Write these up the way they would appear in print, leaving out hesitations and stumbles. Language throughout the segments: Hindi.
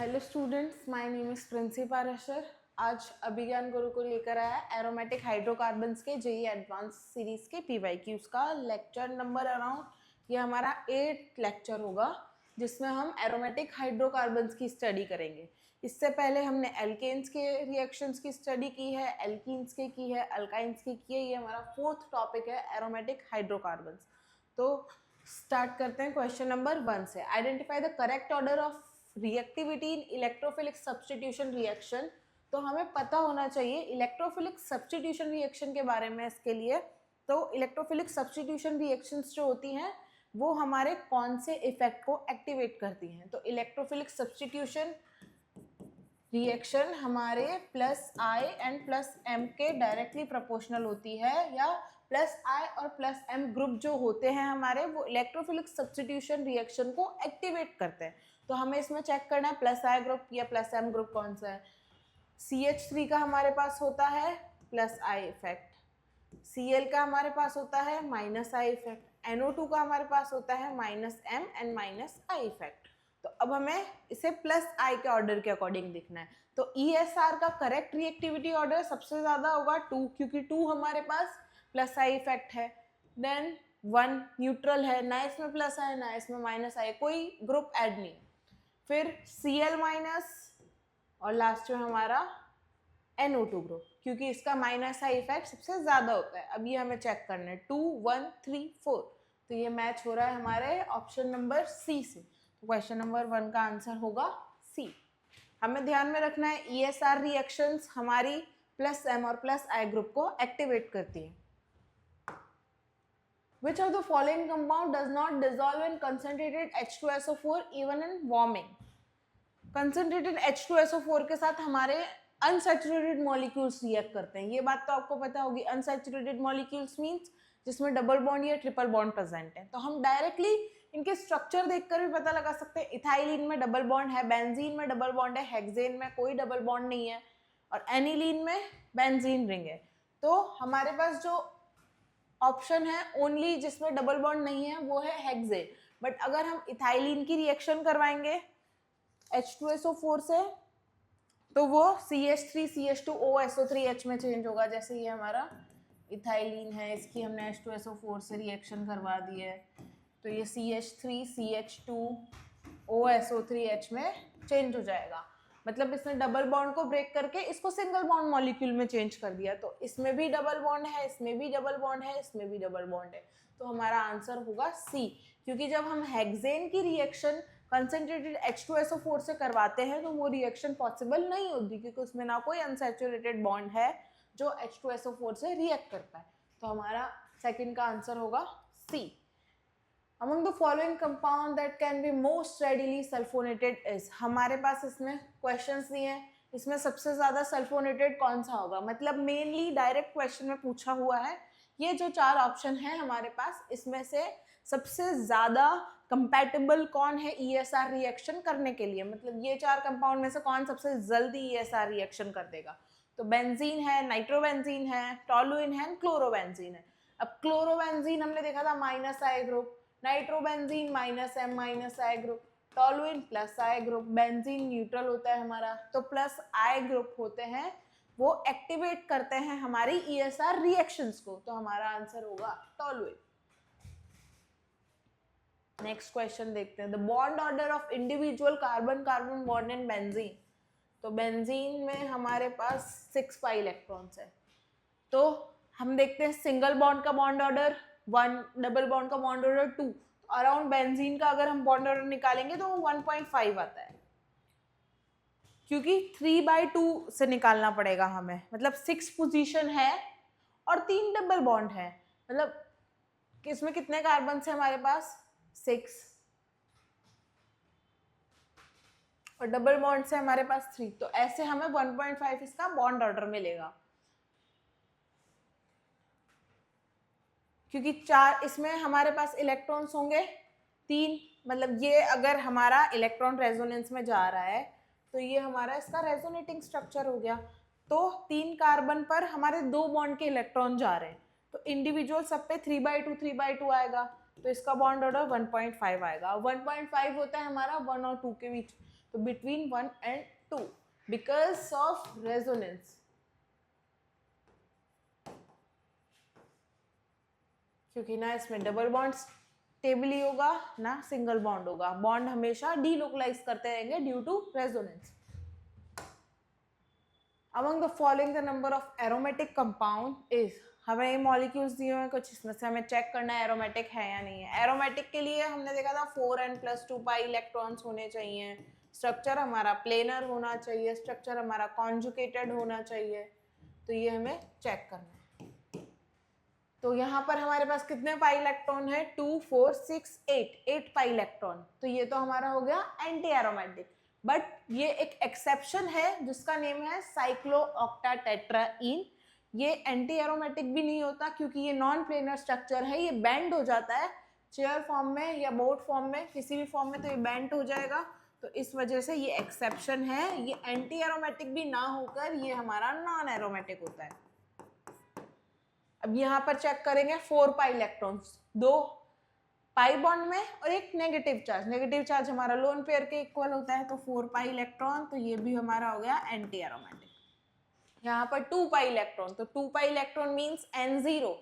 Hello students, my name is Princy Parashar. आज अभिज्ञान गुरुकुल लेकर आया एरोमेटिक हाइड्रोकार्बन्स के जेई एडवांस सीरीज के पीवाईक्यूज का लेक्चर नंबर अराउंड ये हमारा 8th लेक्चर होगा, जिसमें हम एरोमेटिक हाइड्रोकार्बन्स की स्टडी करेंगे। इससे पहले हमने एल्केन्स के रिएक्शंस की स्टडी की है, एल्कीन्स के की है, अल्काइंस की है। ये हमारा 4th टॉपिक है एरोमेटिक हाइड्रोकार्बन्स। तो स्टार्ट करते हैं क्वेश्चन नंबर 1 से। Identify the correct order of reactivity in electrophilic substitution reaction. तो हमें पता होना चाहिए इलेक्ट्रोफिलिक सब्स्टिट्यूशन रिएक्शन के बारे में। इसके लिए तो इलेक्ट्रोफिलिक सब्स्टिट्यूशन रिएक्शंस जो होती हैं वो हमारे कौन से इफेक्ट को एक्टिवेट करती हैं। तो इलेक्ट्रोफिलिक सब्स्टिट्यूशन रिएक्शन हमारे plus I and plus M के डायरेक्टली प्रोपोर्शनल होती है, या प्लस आई और प्लस एम ग्रुप जो होते हैं हमारे, वो इलेक्ट्रोफिलिक सब्स्टिट्यूशन रिएक्शन को एक्टिवेट करते हैं। तो हमें इसमें चेक करना है प्लस आई ग्रुप या प्लस एम ग्रुप कौन सा है। CH3 का हमारे पास होता है प्लस आई इफेक्ट, Cl का हमारे पास होता है माइनस आई इफेक्ट, NO2 का हमारे पास होता है minus M and minus I effect. तो अब हमें इसे प्लस आई के ऑर्डर के अकॉर्डिंग दिखना है। तो ESR का करेक्ट रिएक्टिविटी ऑर्डर सबसे ज्यादा होगा 2, क्योंकि 2 हमारे पास प्लस आई इफेक्ट है। देन 1 न्यूट्रल है, ना इसमें प्लस आई ना इसमें माइनस आई, कोई ग्रुप ऐड नहीं है। फिर Cl माइनस और लास्ट में हमारा NO2 ग्रुप, क्योंकि इसका माइनस आई इफेक्ट सबसे ज्यादा होता है। अब ये हमें चेक करना है 2, 1, 3, 4। तो ये मैच हो रहा है हमारे ऑप्शन नंबर सी से। तो क्वेश्चन नंबर 1 का आंसर होगा सी। हमें ध्यान में रखना है ESR रिएक्शंस हमारी प्लस एम और प्लस आई ग्रुप को एक्टिवेट करती है। Which of the following compound does not dissolve in concentrated H2SO4 even in warming? Concentrated H2SO4 के साथ हमारे अनसैचुरेटेड मॉलिक्यूल्स रिएक्ट करते हैं। ये बात तो आपको पता होगी। अनसैचुरेटेड मॉलिक्यूल्स मींस जिसमें डबल बॉन्ड या ट्रिपल बॉन्ड प्रेजेंट है। तो हम डायरेक्टली इनके स्ट्रक्चर देखकर भी पता लगा सकते हैं। इथाइलिन में डबल बॉन्ड है, बेंजीन में डबल बॉन्ड है, हेक्सेन में कोई डबल बॉन्ड नहीं है, और एनिलीन में बेंजीन रिंग है। तो हमारे पास जो ऑप्शन है ओनली जिसमें डबल बॉन्ड नहीं है वो है हेक्सेन। बट अगर हम इथाइलिन की रिएक्शन करवाएंगे H2SO4 से तो वो CH3 CH2OSO3H में चेंज होगा। जैसे ये हमारा इथाइलिन है, इसकी हमने H2SO4 से रिएक्शन करवा दी है, तो ये CH3 CH2OSO3H में चेंज हो जाएगा। मतलब इसने डबल बॉन्ड को ब्रेक करके इसको सिंगल बॉन्ड मॉलिक्यूल में चेंज कर दिया। तो इसमें भी डबल बॉन्ड है, इसमें भी डबल बॉन्ड है, इसमें भी डबल बॉन्ड है। तो हमारा आंसर होगा सी, क्योंकि जब हम हेक्सेन की रिएक्शन कंसनट्रेटेड H2SO4 से करवाते हैं तो वो रिएक्शन पॉसिबल नहीं होती, क्योंकि उसमें ना कोई अनसैचुरेटेड बॉन्ड है जो H2SO4 से रिएक्ट करता है। तो हमारा सेकंड का आंसर होगा सी। Among the following compound that can be most readily sulfonated is, हमारे पास इसमें क्वेश्चंस दिए हैं, इसमें सबसे ज्यादा सल्फोनेटेड कौन सा होगा। मतलब मेनली डायरेक्ट क्वेश्चन में पूछा हुआ है। ये जो 4 ऑप्शन है हमारे पास, इसमें से सबसे ज्यादा कंपैटिबल कौन है ESR रिएक्शन करने के लिए। मतलब ये 4 कंपाउंड में से कौन सबसे जल्दी ESR रिएक्शन कर देगा। तो बेंजीन है, नाइट्रोबेंजीन है, टोलुइन है, क्लोरोबेंजीन है। अब क्लोरोबेंजीन हमने देखा था minus I group, nitrobenzene minus M minus I group, toluene plus I group, benzene neutral होता है हमारा, तो प्लस आई ग्रुप होते हैं, वो एक्टिवेट करते हैं हमारी ESR रिएक्शंस को। तो हमारा आंसर होगा टोलुइन। नेक्स्ट क्वेश्चन देखते हैं। The bond order of individual carbon carbon bond in benzene. तो बेंजीन में हमारे पास 6 pi इलेक्ट्रॉन्स है। तो हम देखते हैं सिंगल बॉन्ड का बॉन्ड ऑर्डर 1, डबल बॉन्ड का बॉन्ड ऑर्डर 2। तो अराउंड बेंजीन का अगर हम बॉन्ड ऑर्डर निकालेंगे तो 1.5 आता है, क्योंकि 3/2 से निकालना पड़ेगा हमें। मतलब 6 पोजीशन है और 3 डबल बॉन्ड है। मतलब इसमें कितने कार्बन है हमारे पास 6, और डबल बॉन्ड से हमारे पास 3। तो ऐसे हमें 1.5 इसका बॉन्ड ऑर्डर मिलेगा, क्योंकि 4 इसमें हमारे पास इलेक्ट्रॉन्स होंगे 3। मतलब ये अगर हमारा इलेक्ट्रॉन रेजोनेंस में जा रहा है तो ये हमारा इसका रेजोनेटिंग स्ट्रक्चर हो गया। तो 3 कार्बन पर हमारे 2 बॉन्ड के इलेक्ट्रॉन जा रहे हैं, तो इंडिविजुअल सब पे 3/2 आएगा। तो इसका बॉन्ड ऑर्डर 1.5 आएगा। 1.5 होता है हमारा 1 और 2 के बीच। तो between 1 and 2 because of resonance, क्योंकि ना इसमें डबल बॉन्ड स्टेबली होगा ना सिंगल बॉन्ड होगा, बॉन्ड हमेशा डीलोकलाइज करते रहेंगे due to resonance. Among the following the number of aromatic compound is, हमें ये मॉलिक्यूल्स दिए हुए हैं कुछ, इसमें से हमें चेक करना है एरोमेटिक है या नहीं है। एरोमेटिक के लिए हमने देखा था 4n+2 पाई इलेक्ट्रॉन्स होने चाहिए, स्ट्रक्चर हमारा प्लेनर होना चाहिए, स्ट्रक्चर हमारा कॉन्जुगेटेड होना चाहिए, तो ये हमें चेक करना है। तो यहाँ पर हमारे पास कितने पाई इलेक्ट्रॉन है, 2 4 6 8 पाई इलेक्ट्रॉन, तो ये तो हमारा हो गया एंटी एरोमेटिक। बट ये एक एक्सेप्शन है जिसका नेम है साइक्लोऑक्टाटेट्राईन। ये एंटी एरोमेटिक भी नहीं होता क्योंकि ये नॉन प्लेनर स्ट्रक्चर है, ये बैंड हो जाता है चेयर फॉर्म में या बोर्ड फॉर्म में, किसी भी फॉर्म में तो ये बैंड हो जाएगा, तो इस वजह से ये एक्सेप्शन है। ये एंटी एरोमेटिक भी ना होकर ये हमारा नॉन एरोमेटिक होता है। अब यहाँ पर चेक करेंगे 4 पाई इलेक्ट्रॉन्स, 2 पाई बॉन्ड में और एक नेगेटिव चार्ज, नेगेटिव चार्ज हमारा लोन पेयर के इक्वल होता है, तो 4 पाई इलेक्ट्रॉन, तो ये भी हमारा हो गया एंटी एरोमेटिक। यहाँ पर 2 पाई इलेक्ट्रॉन, तो 2 pi electron means N0,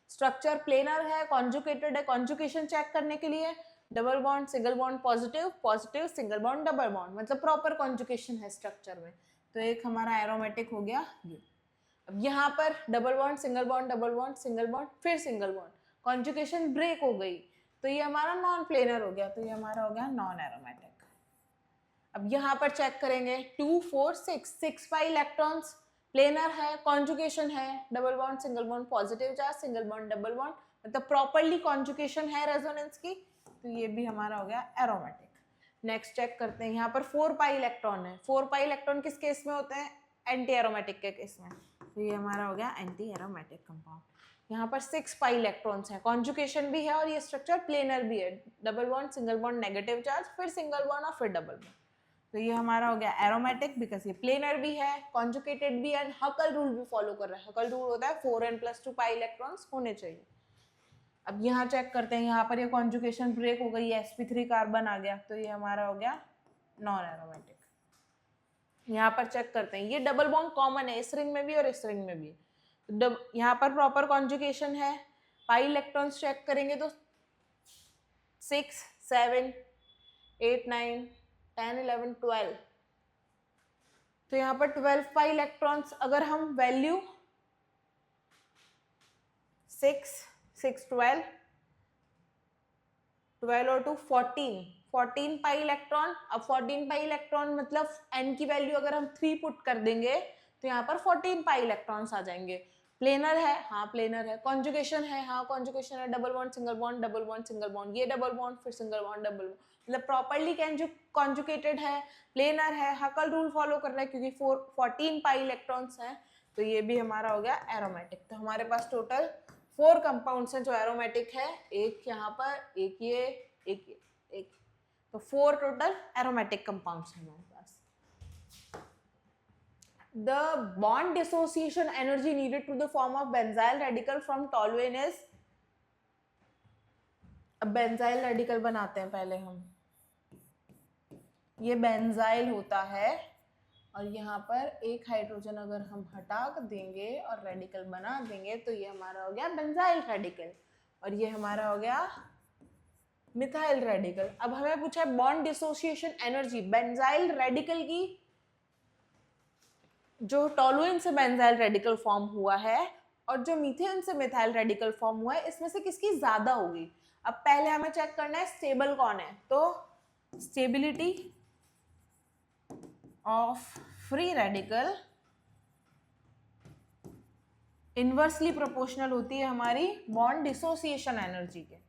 structure planar है, कॉन्जुगेटेड है, कॉन्जुगेशन चेक करने के लिए double bond single bond positive positive single bond double bond, मतलब प्रॉपर कॉन्जुगेशन है स्ट्रक्चर में, तो एक हमारा एरोमेटिक हो गया ये। अब यहाँ पर double bond single bond double bond single bond फिर सिंगल बॉन्ड, कॉन्जुगेशन ब्रेक हो गई, तो ये हमारा नॉन प्लेनर हो गया, तो ये हमारा हो गया नॉन एरोमेटिक। अब यहाँ पर चेक करेंगे 2 4 6 पाई इलेक्ट्रॉन्स, प्लेनर है, कॉन्जुगेशन है, double bond single bond positive charge single bond double bond, मतलब प्रॉपर्ली कॉन्जुगेशन है रेजोनेंस की, तो ये भी हमारा हो गया एरोमेटिक। नेक्स्ट चेक करते हैं, यहाँ पर 4 पाई इलेक्ट्रॉन है, 4 पाई इलेक्ट्रॉन किस केस में होते हैं, एंटी एरोमेटिक के केस में, तो ये हमारा हो गया एंटी एरोमेटिक कंपाउंड। यहाँ पर 6 पाई इलेक्ट्रॉन्स हैं, कॉन्जुगेशन भी है और ये स्ट्रक्चर प्लेनर भी है, double bond single bond negative charge फिर सिंगल बॉन्ड और फिर डबल बॉन्ड, तो ये हमारा हो गया एरोमेटिक बिकॉज ये प्लेनर भी है, कॉन्जुगेटेड भी है, हकल रूल भी फॉलो कर रहा है। हकल रूल होता है 4n+2 पाई इलेक्ट्रॉन्स होने चाहिए। अब यहाँ चेक करते हैं, यहाँ पर ये कॉन्जुगेशन ब्रेक हो गई है, sp3 कार्बन आ गया, तो ये हमारा हो गया नॉन एरोमेटिक। यहाँ पर चेक करते हैं, ये डबल बॉन्ड कॉमन है इस रिंग में भी और इस रिंग में भी, यहाँ पर प्रॉपर कॉन्जुगेशन है, पाई इलेक्ट्रॉन्स चेक करेंगे तो 6 7 8 9 10 11 12, तो यहाँ पर 12 पाई इलेक्ट्रॉन्स, अगर हम वैल्यू 6 6 12 12 और 2 14 पाई इलेक्ट्रॉन। अब 14 पाई इलेक्ट्रॉन मतलब n की वैल्यू अगर हम 3 पुट कर देंगे तो यहाँ पर 14 पाई इलेक्ट्रॉन्स आ जाएंगे। प्लेनर है, हाँ प्लेनर है, कॉन्जुगेशन है, हाँ कॉन्जुगेशन है, double bond single bond double bond single bond, ये डबल बॉन्ड फिर सिंगल बॉन्ड डबल बॉन्ड, मतलब प्रॉपर्ली कॉन्जुगेटेड है, प्लेनर है, हकल रूल फॉलो कर रहा है क्योंकि 14 पाई इलेक्ट्रॉन्स हैं, तो ये भी हमारा हो गया एरोमेटिक। तो हमारे पास टोटल 4 कंपाउंड्स हैं जो एरोमेटिक है, एक यहाँ पर, एक ये, एक, तो 4 टोटल एरोमेटिक कंपाउंड्स हैं हमारे पास। The bond dissociation energy needed to the form of benzyl radical from toluene is, अब बेंजाइल रेडिकल बनाते हैं पहले हम, ये बेंजाइल होता है और यहाँ पर एक हाइड्रोजन अगर हम हटा देंगे और रेडिकल बना देंगे तो ये हमारा हो गया बेंजाइल रेडिकल और ये हमारा हो गया मिथाइल रेडिकल। अब हमें पूछा है bond dissociation energy benzyl radical की, जो टोलुएन से बेंजाइल रेडिकल फॉर्म हुआ है और जो मीथेन से मिथाइल रेडिकल फॉर्म हुआ है, इसमें से किसकी ज्यादा होगी। अब पहले हमें चेक करना है स्टेबल कौन है, तो stability of free radical inversely proportional होती है हमारी बॉन्ड डिसोसिएशन एनर्जी के।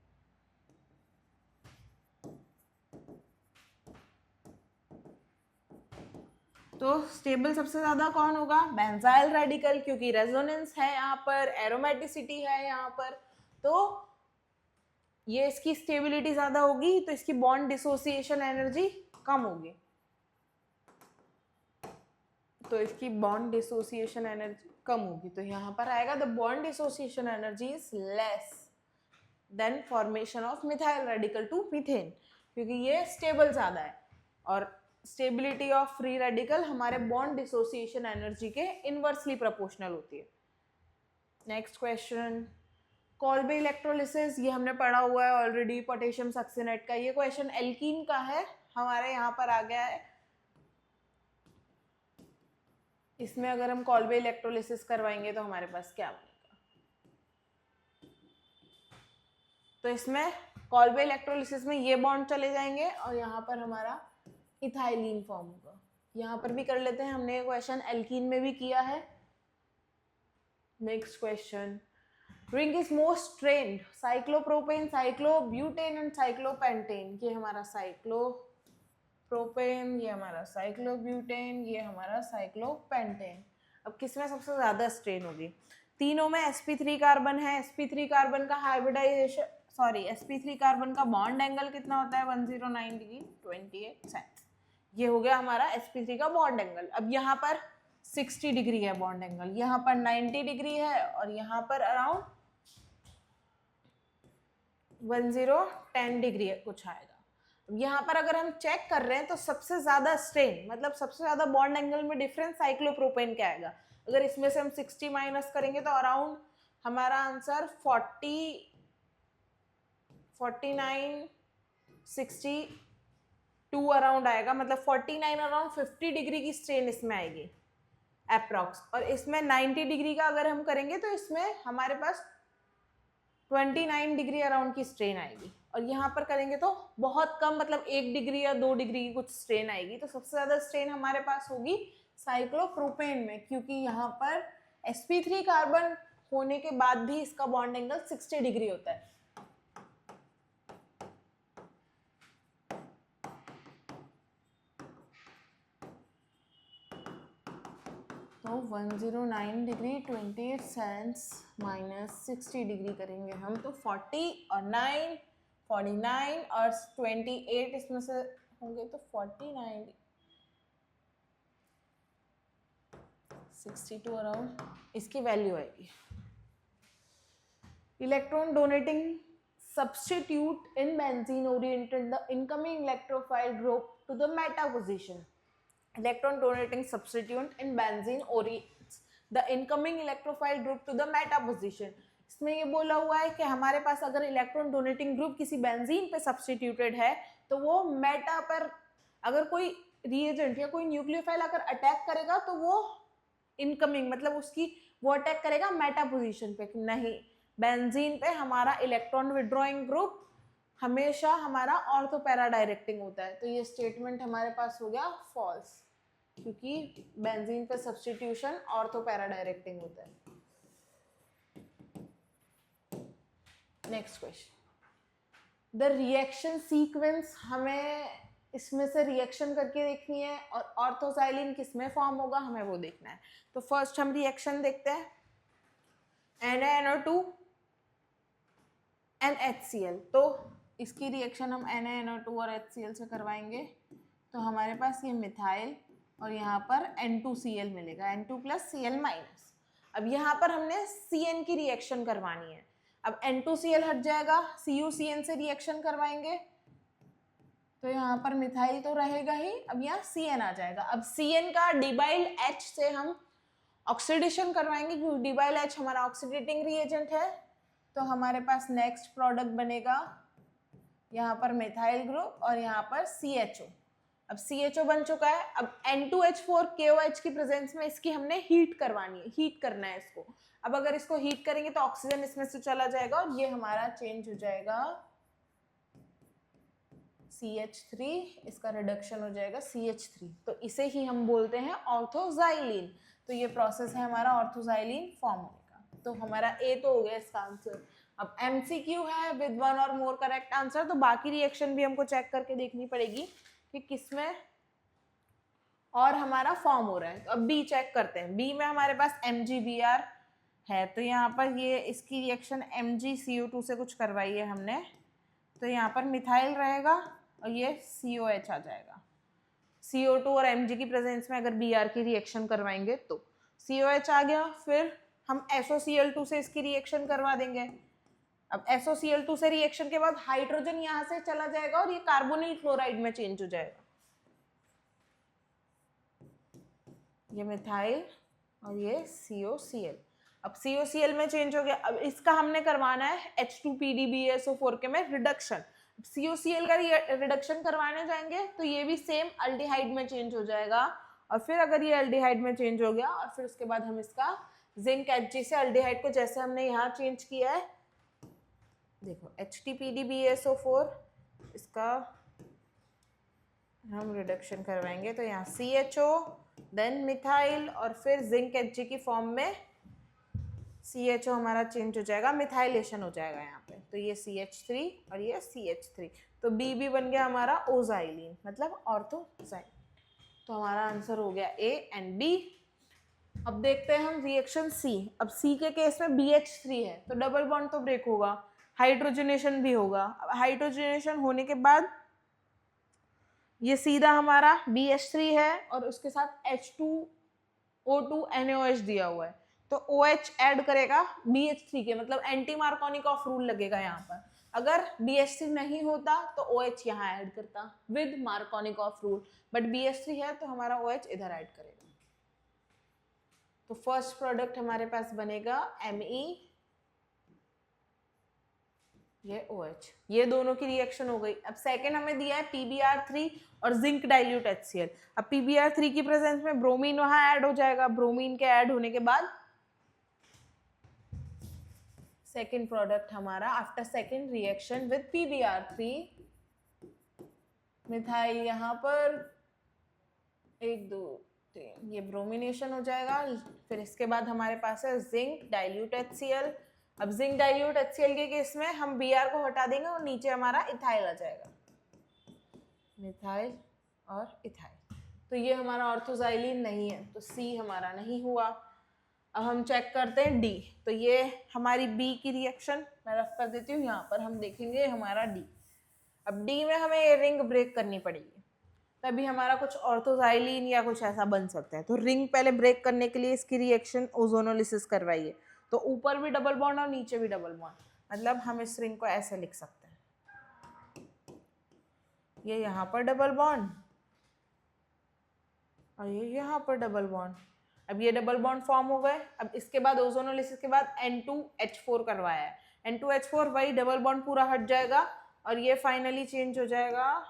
तो स्टेबल सबसे ज्यादा कौन होगा, बेंजाइल रेडिकल, क्योंकि रेजोनेंस है यहाँ पर, एरोमेटिसिटी है यहाँ पर, तो ये इसकी स्टेबिलिटी ज्यादा होगी तो इसकी बॉन्ड डिसोसिएशन एनर्जी कम होगी, तो इसकी बॉन्ड डिसोसिएशन एनर्जी कम होगी, तो यहाँ पर आएगा the bond dissociation energy is less than formation of methyl radical to methane, क्योंकि ये स्टेबल ज्यादा है और स्टेबिलिटी ऑफ फ्री रेडिकल हमारे बॉन्ड डिसोसिएशन एनर्जी के इनवर्सली प्रोपोर्शनल होती है। नेक्स्ट क्वेश्चन, कॉल्बे इलेक्ट्रोलिसिस, ये हमने पढ़ा हुआ है ऑलरेडी, पोटेशियम सक्सिनेट का। ये क्वेश्चन एल्कीन का है, हमारे यहाँ पर आ गया है। इसमें अगर हम कॉल्बे इलेक्ट्रोलिसिस करवाएंगे तो हमारे पास क्या बनेगा? तो इसमें कॉल्बे इलेक्ट्रोलिसिस में ये बॉन्ड चले जाएंगे और यहाँ पर हमारा इथाइलिन फॉर्म होगा। यहाँ पर भी कर लेते हैं, हमने ये क्वेश्चन एल्कीन में भी किया है। Next question, ring is most strained, cyclopropane, cyclobutane and cyclopentane. ये हमारा साइक्लोप्रोपेन, ये हमारा साइक्लोब्यूटेन, ये हमारा साइक्लोपेंटेन। अब किसमें सबसे ज्यादा स्ट्रेन होगी? तीनों में sp3 कार्बन है। sp3 कार्बन का हाइब्रिडाइजेशन, sp3 कार्बन का बॉन्ड एंगल कितना होता है? 109 डिग्री 28 सेंस। ये हो गया हमारा sp3 का बॉन्ड एंगल। अब यहाँ पर 60 डिग्री है बॉन्ड एंगल, यहाँ पर 90 डिग्री है और यहाँ पर अराउंड 10 डिग्री कुछ आएगा। यहाँ पर अगर हम चेक कर रहे हैं तो सबसे ज्यादा स्ट्रेन, मतलब सबसे ज्यादा बॉन्ड एंगल में डिफरेंस साइक्लोप्रोपेन का आएगा। अगर इसमें से हम 60 माइनस करेंगे तो अराउंड हमारा आंसर 49 62 अराउंड आएगा, मतलब 49 अराउंड 50 डिग्री की स्ट्रेन इसमें आएगी अप्रॉक्स। और इसमें 90 डिग्री का अगर हम करेंगे तो इसमें हमारे पास 29 डिग्री अराउंड की स्ट्रेन आएगी। और यहाँ पर करेंगे तो बहुत कम, मतलब 1 डिग्री या 2 डिग्री की कुछ स्ट्रेन आएगी। तो सबसे ज़्यादा स्ट्रेन हमारे पास होगी साइक्लोप्रोपेन में, क्योंकि यहाँ पर sp3 कार्बन होने के बाद भी इसका बॉन्ड एंगल 60 डिग्री होता है। तो 109 डिग्री 28 सेंस माइनस 60 डिग्री करेंगे हम तो 40 और 9 49 और 28 इसमें से होंगे तो 49 62 अराउंड इसकी वैल्यू आएगी। Electron donating substitute in benzene oriented the incoming electrophile group to the meta position. Electron donating substituent in benzene orients the incoming electrophile group to the meta position. इसमें ये बोला हुआ है कि हमारे पास अगर इलेक्ट्रॉन डोनेटिंग ग्रुप किसी बेंजीन पे सब्सटीट्यूटेड है तो वो मेटा पर अगर कोई रिएजेंट या कोई न्यूक्लियोफाइल अगर अटैक करेगा तो वो इनकमिंग, मतलब उसकी वो अटैक करेगा मेटा पोजीशन पे। नहीं, बेंजीन पे हमारा इलेक्ट्रॉन विड्रॉइंग ग्रुप हमेशा हमारा ऑर्थो पैरा डायरेक्टिंग होता है। तो ये स्टेटमेंट हमारे पास हो गया फॉल्स, क्योंकि बेंजीन पे सब्स्टिट्यूशन ऑर्थो पैरा डायरेक्टिंग होता है। Next question, the reaction sequence, हमें इसमें से रिएक्शन करके देखनी है और ऑर्थोजाइलिन किसमें फॉर्म होगा हमें वो देखना है। तो फर्स्ट हम रिएक्शन देखते हैं, NaNO2 NHCl। तो इसकी रिएक्शन हम NaNO2 और HCl से करवाएंगे तो हमारे पास ये मिथाइल और यहाँ पर N2Cl मिलेगा, N2 + Cl-। अब यहाँ पर हमने Cn की रिएक्शन करवानी है। अब N2Cl हट जाएगा, CuCN से रिएक्शन करवाएंगे तो यहाँ पर मिथाइल तो रहेगा ही, अब यहाँ Cn आ जाएगा। अब Cn का डिबाइल H से हम ऑक्सीडेशन करवाएंगे, क्योंकि डिबाइल H हमारा ऑक्सीडेटिंग रिएजेंट है। तो हमारे पास नेक्स्ट प्रोडक्ट बनेगा यहाँ पर मिथाइल ग्रुप और यहाँ पर CHO। अब CHO बन चुका है। अब N2H4KOH की प्रेजेंस में इसकी हमने हीट करवानी है, हीट करना है इसको। अब अगर इसको हीट करेंगे तो ऑक्सीजन इसमें से चला जाएगा और ये हमारा चेंज हो जाएगा CH3, इसका रिडक्शन हो जाएगा CH3। तो इसे ही हम बोलते हैं ऑर्थोजाइलिन। तो ये प्रोसेस है हमारा ऑर्थोजाइलिन फॉर्म होने का। तो हमारा A तो हो गया इसका आंसर। अब MCQ है विद 1 और मोर करेक्ट आंसर, तो बाकी रिएक्शन भी हमको चेक करके देखनी पड़ेगी कि किसमें और हमारा फॉर्म हो रहा है। तो अब B चेक करते हैं। B में हमारे पास MgBr है, तो यहाँ पर ये इसकी रिएक्शन MgCO2 से कुछ करवाई है हमने, तो यहाँ पर मिथाइल रहेगा और ये COH आ जाएगा। CO2 और Mg की प्रेजेंस में अगर Br की रिएक्शन करवाएंगे तो COH आ गया। फिर हम SOCl2 से इसकी रिएक्शन करवा देंगे। अब SOCl2 से रिएक्शन के बाद हाइड्रोजन यहाँ से चला जाएगा और ये कार्बोनिल क्लोराइड में चेंज हो जाएगा। ये मिथाइल और ये COCl। अब COCl में चेंज हो गया। अब इसका हमने करवाना है H2PDBSO4 के में रिडक्शन। COCl का रिडक्शन करवाने जाएंगे तो ये भी सेम अल्डिहाइड में चेंज हो जाएगा। और फिर अगर ये अल्डिहाइड में चेंज हो गया और फिर उसके बाद हम इसका जिंक Hg से अल्डिहाइड को जैसे हमने यहाँ चेंज किया है, देखो HTPDBSO4, इसका हम रिडक्शन करवाएंगे तो यहाँ CHO, देन मिथाइल और फिर जिंक Hg की फॉर्म में CHO हमारा चेंज हो जाएगा, मिथाइलेशन हो जाएगा यहाँ पे। तो ये CH3 और ये CH3, तो B भी बन गया हमारा ओजाइलिन, मतलब ऑर्थोजाइलिन। तो हमारा आंसर हो गया A एंड B। अब देखते हैं हम रिएक्शन C। अब C के केस में BH3 है तो डबल बॉन्ड तो ब्रेक होगा, हाइड्रोजनेशन भी होगा। अब हाइड्रोजनेशन होने के बाद ये सीधा हमारा BH3 है और उसके साथ H2O2 NaOH दिया हुआ है, तो OH ऐड करेगा BH3 के, मतलब एंटी मार्कोनिकॉफ रूल लगेगा यहाँ पर। अगर BH3 नहीं होता तो OH यहाँ ऐड करता with Markovnikov rule, but BH3 है तो हमारा OH इधर ऐड करेगा। तो फर्स्ट प्रोडक्ट हमारे पास बनेगा Me, ये OH, ये दोनों की रिएक्शन हो गई। अब सेकेंड हमें दिया है PbR3 और जिंक डाइल्यूट HCl। अब PbR3 की प्रेजेंस में ब्रोमीन वहां ऐड हो जाएगा, ब्रोमीन के ऐड होने के बाद सेकेंड प्रोडक्ट हमारा after second reaction with PbR3, methyl यहाँ पर 1 2 3, ये ब्रोमिनेशन हो जाएगा। फिर इसके बाद हमारे पास है जिंक डाइल्यूट HCl। अब जिंक डाइल्यूट HCl के केस में हम Br को हटा देंगे और नीचे हमारा इथाइल आ जाएगा, मिथाइल और इथाइल। तो ये हमारा ऑर्थोजाइलिन नहीं है, तो C हमारा नहीं हुआ। अब हम चेक करते हैं D। तो ये हमारी B की रिएक्शन मैं रफ कर देती हूँ, यहाँ पर हम देखेंगे हमारा D। अब D में हमें ये रिंग ब्रेक करनी पड़ेगी, तभी हमारा कुछ ऑर्थोजाइलिन या कुछ ऐसा बन सकता है। तो रिंग पहले ब्रेक करने के लिए इसकी रिएक्शन ओजोनोलिसिस करवाइए, तो ऊपर भी डबल बॉन्ड और नीचे भी डबल बॉन्ड, मतलब हम इस रिंग को ऐसे लिख सकते हैं, ये यहाँ पर डबल बॉन्ड और ये यहाँ पर डबल बॉन्ड। अब ये डबल बॉन्ड फॉर्म हो गए। अब इसके बाद ओजोनोलिसिस के बाद N2H4 करवाया है, N2H4 वही डबल बॉन्ड पूरा हट जाएगा और ये फाइनली चेंज हो जाएगा,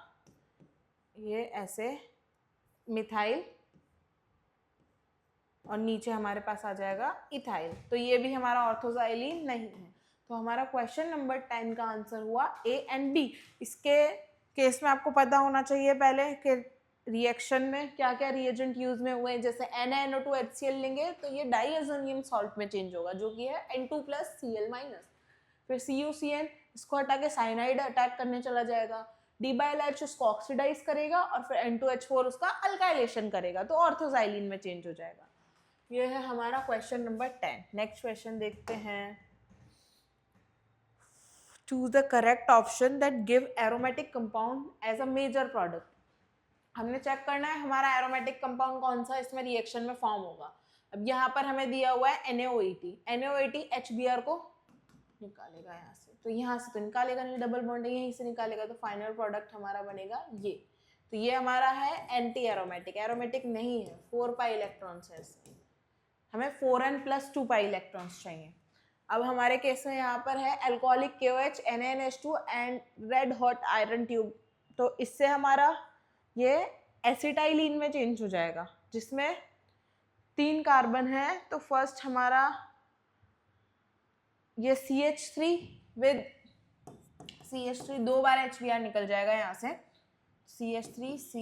ये ऐसे मिथाइल और नीचे हमारे पास आ जाएगा इथाइल। तो ये भी हमारा ऑर्थोजाइलिन नहीं है। तो हमारा क्वेश्चन नंबर 10 का आंसर हुआ A एंड B। इसके केस में आपको पता होना चाहिए पहले कि रिएक्शन में क्या क्या रिएजेंट यूज में हुए हैं। जैसे NaNO2HCl लेंगे तो ये डाइअजोनियम सॉल्ट में चेंज होगा, जो कि है N2+Cl-। फिर CuCN इसको हटा के साइनाइड अटैक करने चला जाएगा, D/LH उसको ऑक्सीडाइज करेगा और फिर N2H4 उसका अल्काइलेशन करेगा, तो ऑर्थोजाइलिन में चेंज हो जाएगा। ये है हमारा क्वेश्चन नंबर 10। नेक्स्ट क्वेश्चन देखते हैं। Choose the correct option that give aromatic compound as a major product. हमने चेक करना है हमारा एरोमेटिक कंपाउंड कौन सा इसमें रिएक्शन में फॉर्म होगा। अब यहाँ पर हमें दिया हुआ है NaOH। NaOH HBr को निकालेगा यहाँ से, तो यहाँ से तो निकालेगा नहीं, डबल बॉन्ड है, यहीं से निकालेगा, तो फाइनल प्रोडक्ट हमारा बनेगा ये। तो ये हमारा है एंटी एरोमेटिक, एरोमेटिक नहीं है, 4 पाई इलेक्ट्रॉन्स है इसमें, हमें 4n+2 पाई इलेक्ट्रॉन्स चाहिए। अब हमारे केस में यहाँ पर है alcoholic KOH NaNH2 and red hot iron tube, तो इससे हमारा ये एसिटाइलिन में चेंज हो जाएगा, जिसमें 3 कार्बन है। तो फर्स्ट हमारा ये CH3 with CH3 2 bar HBr निकल जाएगा यहाँ से, CH3C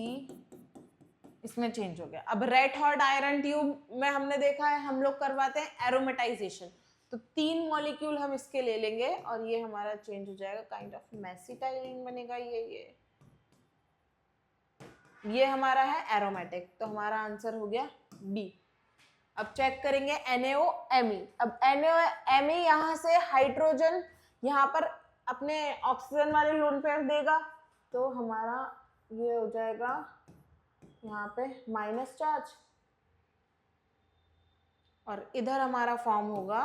इसमें चेंज हो गया। अब रेड हॉट आयरन ट्यूब में हमने देखा है हम लोग करवाते हैं एरोमेटाइजेशन, तो 3 मॉलिक्यूल हम इसके ले लेंगे और ये हमारा चेंज हो जाएगा, काइंड ऑफ मेसिटाइलिन बनेगा ये हमारा है एरोमेटिक। तो हमारा आंसर हो गया B। अब चेक करेंगे NaOMe। अब NaOMe यहाँ से हाइड्रोजन यहाँ पर अपने ऑक्सीजन वाले लोन पेयर देगा, तो हमारा ये हो जाएगा यहाँ पे माइनस चार्ज और इधर हमारा फॉर्म होगा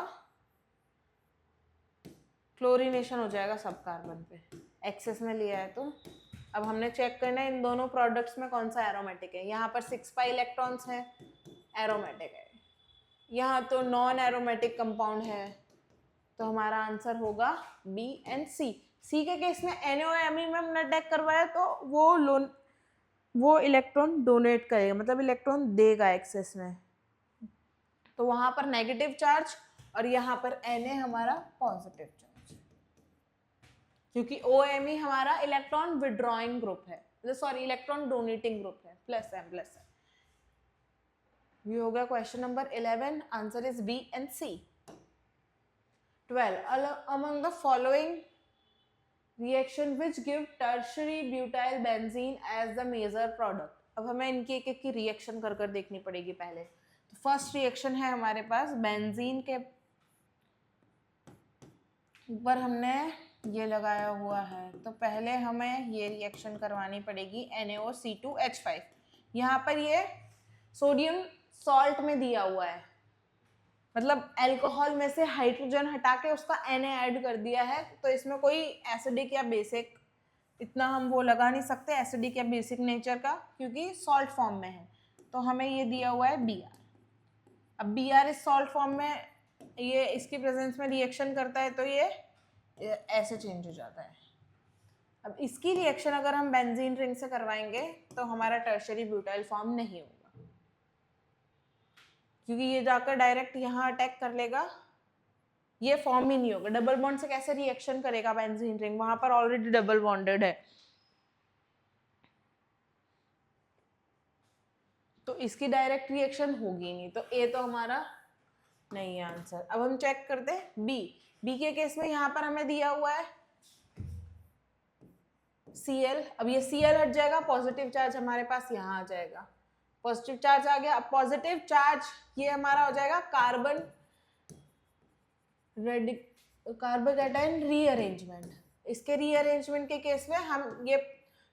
क्लोरीनेशन हो जाएगा सब कार्बन पे, एक्सेस में लिया है। तो अब हमने चेक करना है इन दोनों प्रोडक्ट्स में कौन सा एरोमेटिक है। यहाँ पर 6 पाई इलेक्ट्रॉन्स हैं, एरोमेटिक है, यहाँ तो नॉन एरोमेटिक कंपाउंड है, तो हमारा आंसर होगा बी एंड सी। सी के केस में NaOMe में हमने अटैक करवाया तो वो इलेक्ट्रॉन डोनेट करेगा, मतलब इलेक्ट्रॉन देगा एक्सेस में, तो वहां पर नेगेटिव चार्ज, और यहाँ पर Na हमारा पॉजिटिव चार्ज, क्योंकि OMe हमारा इलेक्ट्रॉन विड्रॉइंग ग्रुप है, सॉरी इलेक्ट्रॉन डोनेटिंग ग्रुप है, +M+M। ये हो गया question number 11, answer is B and C. 12, among the following reaction which give tertiary butyl benzene as the major product। अब हमें इनकी एक एक की रिएक्शन कर कर देखनी पड़ेगी पहले। तो फर्स्ट रिएक्शन है हमारे पास बेंजीन के ऊपर हमने ये लगाया हुआ है, तो पहले हमें ये रिएक्शन करवानी पड़ेगी NaOC2H5। यहाँ पर ये सोडियम सॉल्ट में दिया हुआ है, मतलब अल्कोहल में से हाइड्रोजन हटा के उसका Na ऐड कर दिया है, तो इसमें कोई एसिडिक या बेसिक इतना हम वो लगा नहीं सकते, एसिडिक या बेसिक नेचर का, क्योंकि सॉल्ट फॉर्म में है। तो हमें ये दिया हुआ है Br। अब Br इस सॉल्ट फॉर्म में ये इसकी प्रेजेंस में रिएक्शन करता है, तो ये ऐसे चेंज हो जाता है। अब इसकी रिएक्शन अगर हम बेंजीन रिंग से करवाएंगे तो हमारा टर्शियरी ब्यूटाइल फॉर्म नहीं होगा, क्योंकि ये जाकर डायरेक्ट यहाँ अटैक कर लेगा, ये फॉर्म ही नहीं होगा। डबल बॉन्ड से कैसे रिएक्शन करेगा बेंजीन रिंग, वहां पर ऑलरेडी डबल बॉन्डेड है, तो इसकी डायरेक्ट रिएक्शन होगी नहीं, तो ए तो हमारा नहीं है आंसर। अब हम चेक करते हैं बी के केस में यहाँ पर हमें दिया हुआ है Cl। अब ये Cl हट जाएगा, पॉजिटिव चार्ज हमारे पास यहाँ आ जाएगा, पॉजिटिव चार्ज आ गया। अब पॉजिटिव चार्ज ये हमारा हो जाएगा कार्बोकैटायन रीअरेंजमेंट। इसके रीअरेंजमेंट के केस में हम ये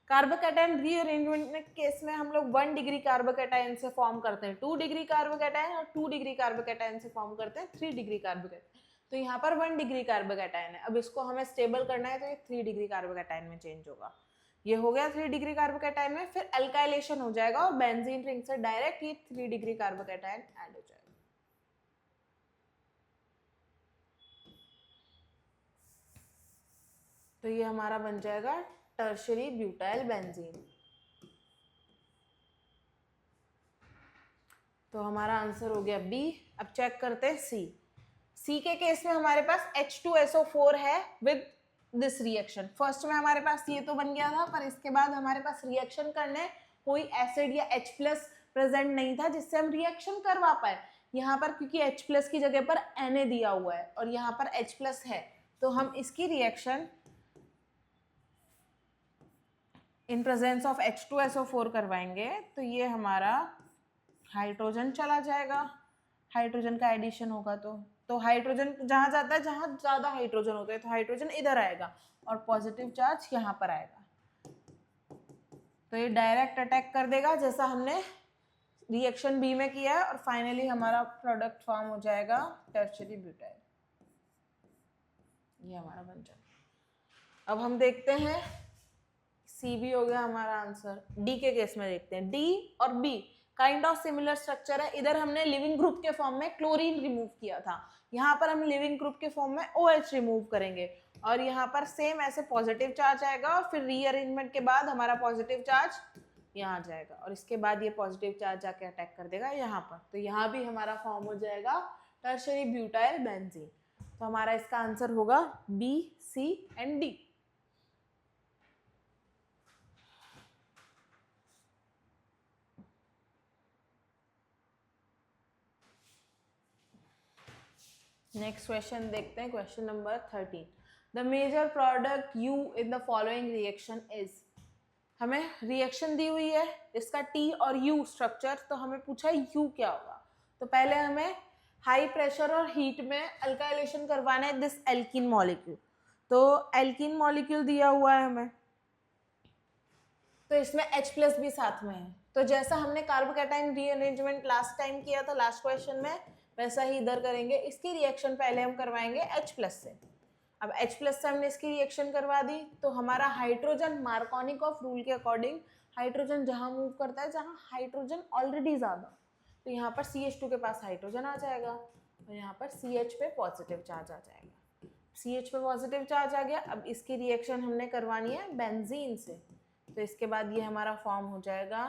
कार्बोकैटायन रीअरेंजमेंट के केस में हम लोग 1 डिग्री कार्बोकैटायन से फॉर्म करते हैं 2 डिग्री कार्बोकैटायन, और 2 डिग्री कार्बोकैटायन से फॉर्म करते हैं 3 डिग्री कार्बोकैटायन। तो यहाँ पर 1 डिग्री कार्बोकैटायन है, अब इसको हमें स्टेबल करना है, तो ये 3 डिग्री कार्बोकैटायन में चेंज होगा। ये हो गया 3 डिग्री कार्बोकैटायन में, फिर अल्काइलेशन हो जाएगा और बेंजीन रिंग से डायरेक्ट ये 3 डिग्री कार्बोकैटायन ऐड हो जाएगा। तो ये हमारा बन जाएगा टर्शियरी ब्यूटाइल बेंजीन। तो हमारा आंसर हो गया बी। अब चेक करते हैं सी के केस में हमारे पास H2SO4 है विद दिस रिएक्शन। फर्स्ट में हमारे पास ये तो बन गया था, पर इसके बाद हमारे पास रिएक्शन करने कोई एसिड या H+ प्रेजेंट नहीं था जिससे हम रिएक्शन करवा पाए। यहाँ पर क्योंकि H+ की जगह पर Na दिया हुआ है और यहाँ पर H+ है, तो हम इसकी reaction in presence of H2SO4 करवाएंगे, तो ये हमारा हाइड्रोजन चला जाएगा, हाइड्रोजन का एडिशन होगा, तो हाइड्रोजन जहाँ जाता है जहाँ ज़्यादा हाइड्रोजन होते हैं, तो हाइड्रोजन इधर आएगा और पॉजिटिव चार्ज यहाँ पर आएगा, तो ये डायरेक्ट अटैक कर देगा जैसा हमने रिएक्शन बी में किया है, और फाइनली हमारा प्रोडक्ट फॉर्म हो जाएगा टर्शियरी ब्यूटाइल। ये हमारा बन जाएगा। अब हम देखते हैं सी भी हो गया हमारा आंसर। डी के केस में देखते हैं, डी और be kind of similar structure है। इधर हमने लिविंग ग्रुप के फॉर्म में क्लोरीन रिमूव किया था, यहाँ पर हम लिविंग ग्रुप के फॉर्म में OH रिमूव करेंगे, और यहाँ पर सेम ऐसे पॉजिटिव चार्ज आएगा और फिर रीअरेंजमेंट के बाद हमारा पॉजिटिव चार्ज यहाँ जाएगा और इसके बाद ये पॉजिटिव चार्ज जाके अटैक कर देगा यहाँ पर, तो यहाँ भी हमारा फॉर्म हो जाएगा टर्शियरी ब्यूटाइल बेंजीन। तो हमारा इसका आंसर होगा B, C and D. Next question देखते हैं, question number 13। The major product you in the following reaction is. हमें रिएक्शन दी हुई है, इसका टी और यू स्ट्रक्चर, तो हमें पूछा है यू क्या होगा। तो पहले हमें हाई प्रेशर और हीट में अल्काइलेशन करवाना है दिस एल्कीन मॉलिक्यूल। तो एल्कीन मॉलिक्यूल दिया हुआ है हमें, तो इसमें H+ भी साथ में है। तो जैसा हमने कार्बोकैटायन रीअरेंजमेंट लास्ट टाइम किया था लास्ट क्वेश्चन में, वैसा ही इधर करेंगे। इसकी रिएक्शन पहले हम करवाएंगे H+ से। अब H+ से हमने इसकी रिएक्शन करवा दी, तो हमारा हाइड्रोजन मार्कोनिकॉफ रूल के अकॉर्डिंग हाइड्रोजन जहाँ मूव करता है जहाँ हाइड्रोजन ऑलरेडी ज़्यादा, तो यहाँ पर CH2 के पास हाइड्रोजन आ जाएगा और यहाँ पर CH पे पॉजिटिव चार्ज आ जाएगा। CH पे पॉजिटिव चार्ज आ गया। अब इसकी रिएक्शन हमने करवानी है बेंजीन से, तो इसके बाद ये हमारा फॉर्म हो जाएगा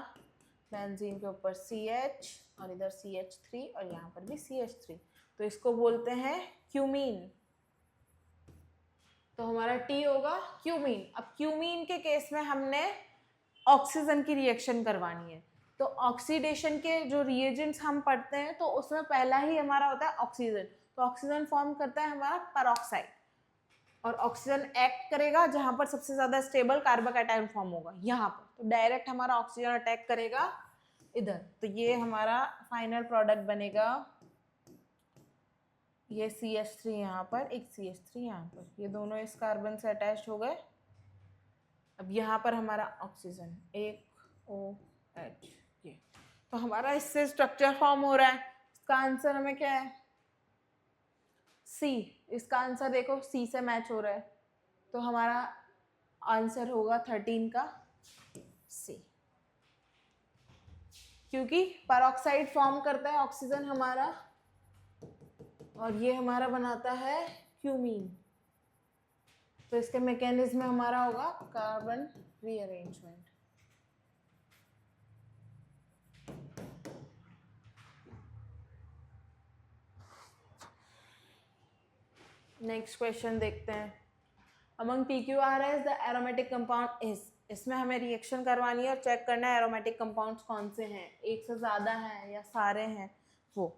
बेंजीन के ऊपर CH और इधर CH3 और यहाँ पर भी CH3, तो इसको बोलते हैं क्यूमीन। तो हमारा T होगा क्यूमीन। अब क्यूमीन के केस में हमने ऑक्सीजन की रिएक्शन करवानी है, तो ऑक्सीडेशन के जो रिएजेंट्स हम पढ़ते हैं तो उसमें पहला ही हमारा होता है ऑक्सीजन। तो ऑक्सीजन फॉर्म करता है हमारा पेरोक्साइड, और ऑक्सीजन एक्ट करेगा जहां पर सबसे ज्यादा स्टेबल कार्बोकैटायन फॉर्म होगा यहाँ पर, तो डायरेक्ट हमारा ऑक्सीजन अटैक करेगा इधर। तो ये हमारा फाइनल प्रोडक्ट बनेगा, ये CH3 यहाँ पर, एक CH3 यहाँ पर, ये दोनों इस कार्बन से अटैच हो गए। अब यहाँ पर हमारा ऑक्सीजन एक OH, ये तो हमारा इससे स्ट्रक्चर फॉर्म हो रहा है। इसका आंसर हमें क्या है? C। इसका आंसर देखो C से मैच हो रहा है, तो हमारा आंसर होगा 13 का C, क्योंकि पेरोक्साइड फॉर्म करता है ऑक्सीजन हमारा, और ये हमारा बनाता है क्यूमीन। तो इसके मैकेनिज्म में हमारा होगा कार्बन रीअरेंजमेंट। नेक्स्ट क्वेश्चन देखते हैं। Among PQRS the aromatic compound is, इसमें हमें रिएक्शन करवानी है और चेक करना है एरोमेटिक कंपाउंड्स कौन से हैं, एक से ज्यादा हैं या सारे हैं वो।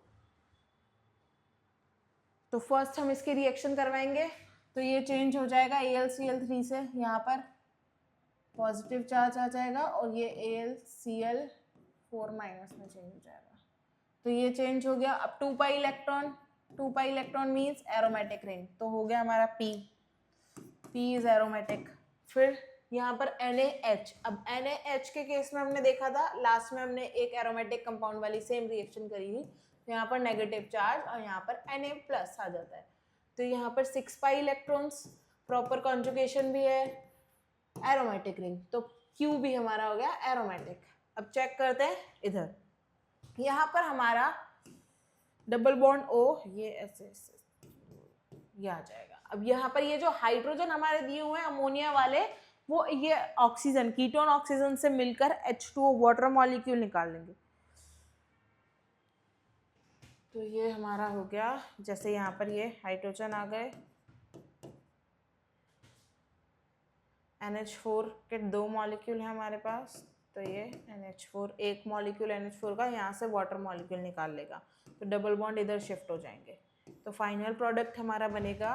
तो फर्स्ट हम इसकी रिएक्शन करवाएंगे, तो ये चेंज हो जाएगा AlCl3 से, यहाँ पर पॉजिटिव चार्ज आ जाएगा और ये AlCl4- में चेंज हो जाएगा। तो ये चेंज हो गया। अब 2 pi electron, 2 pi electron means aromatic ring, तो हो गया हमारा P इज एरोमेटिक। फिर यहाँ पर NaH। अब NaH के केस में हमने देखा था लास्ट में, हमने एक एरोमेटिक कंपाउंड वाली सेम रिएक्शन करी थी, तो यहाँ पर नेगेटिव चार्ज और यहाँ पर Na+ आ जाता है। तो यहाँ पर 6 पाई इलेक्ट्रॉन्स, प्रॉपर कॉन्जुगेशन भी है, एरोमेटिक रिंग, तो Q भी हमारा हो गया एरोमेटिक। अब चेक करते हैं इधर, यहाँ पर हमारा डबल बॉन्ड O, ये ऐसे ये आ जाएगा। अब यहाँ पर ये जो हाइड्रोजन हमारे दिए हुए हैं अमोनिया वाले, वो ये ऑक्सीजन, कीटोन ऑक्सीजन से मिलकर H2O वाटर मॉलिक्यूल निकाल लेंगे। तो ये हमारा हो गया, जैसे यहाँ पर ये हाइड्रोजन आ गए, NH4 के 2 मॉलिक्यूल है हमारे पास, तो ये NH4 एक मॉलिक्यूल NH4 का यहाँ से वाटर मॉलिक्यूल निकाल लेगा, तो डबल बॉन्ड इधर शिफ्ट हो जाएंगे। तो फाइनल प्रोडक्ट हमारा बनेगा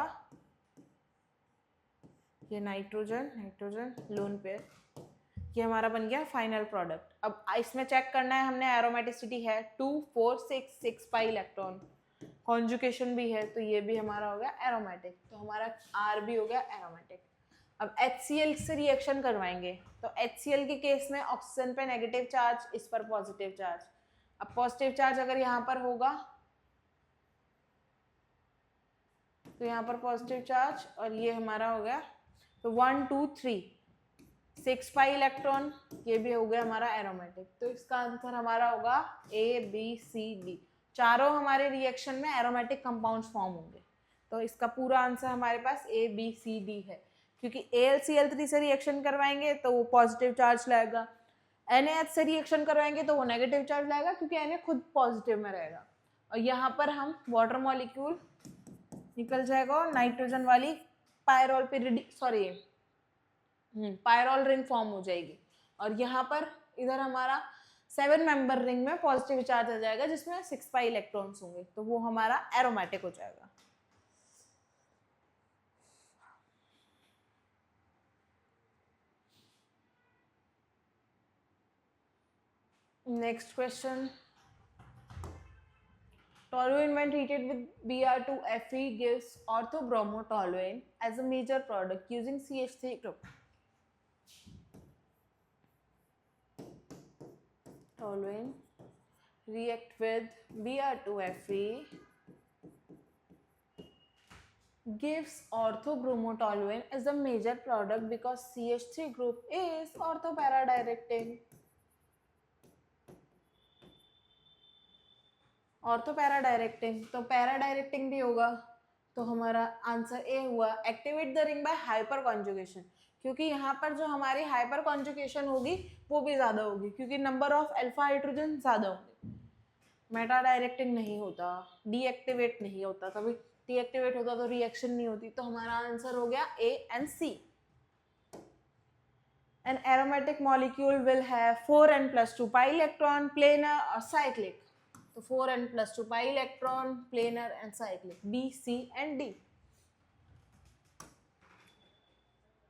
ये नाइट्रोजन लोन पेयर, ये हमारा बन गया फाइनल प्रोडक्ट। अब इसमें चेक करना है हमने, एरोमेटिसिटी है 2 4 6 पाई इलेक्ट्रॉन, कॉन्जुगेशन भी है, तो ये भी हमारा हो गया एरोमेटिक, तो हमारा R भी हो गया एरोमेटिक। अब HCl से रिएक्शन करवाएंगे, तो HCl के केस में ऑक्सीजन पे नेगेटिव चार्ज, इस पर पॉजिटिव चार्ज। अब पॉजिटिव चार्ज अगर यहाँ पर होगा तो यहाँ पर पॉजिटिव चार्ज, और ये हमारा हो गया, तो 1 2 3 6 पाई इलेक्ट्रॉन, ये भी हो गया हमारा एरोमेटिक। तो इसका आंसर हमारा होगा ABCD, चारों हमारे रिएक्शन में एरोमेटिक कंपाउंड्स फॉर्म होंगे। तो इसका पूरा आंसर हमारे पास ABCD है, क्योंकि AlCl3 से रिएक्शन करवाएंगे तो वो पॉजिटिव चार्ज लाएगा, NaH से रिएक्शन करवाएंगे तो वो नेगेटिव चार्ज लाएगा, क्योंकि Na खुद पॉजिटिव में रहेगा, और यहाँ पर हम वाटर मॉलिक्यूल निकल जाएगा और नाइट्रोजन वाली पायरोल पायरोल रिंग फॉर्म हो जाएगी, और यहाँ पर इधर हमारा 7 मेंबर रिंग में पॉजिटिव चार्ज आ जाएगा जिसमें 6 पाई इलेक्ट्रॉन्स होंगे, तो वो हमारा एरोमेटिक हो जाएगा। Next question, toluene when treated with Br2Fe gives orthobromotoluene as a major product using CH3 group. Toluene react with Br2Fe gives orthobromotoluene as a major product because CH3 group is orthopara directing. Ortho para directing, तो पैरा डायरेक्टिंग भी होगा, तो हमारा आंसर ए हुआ। Activate the ring by hyperconjugation, क्योंकि यहाँ पर जो हमारी हाइपर कॉन्जुगेशन होगी वो भी ज़्यादा होगी, क्योंकि नंबर ऑफ अल्फा हाइड्रोजन ज़्यादा होंगे। मेटा डायरेक्टिंग नहीं होता, डीएक्टिवेट नहीं होता, कभी डीएक्टिवेट होता तो रिएक्शन नहीं होती, तो हमारा आंसर हो गया A and C. An aromatic molecule will have 4n+2 pi electron, planar or cyclic. So 4n+2 pi electron, planar and cyclic. B, C and D.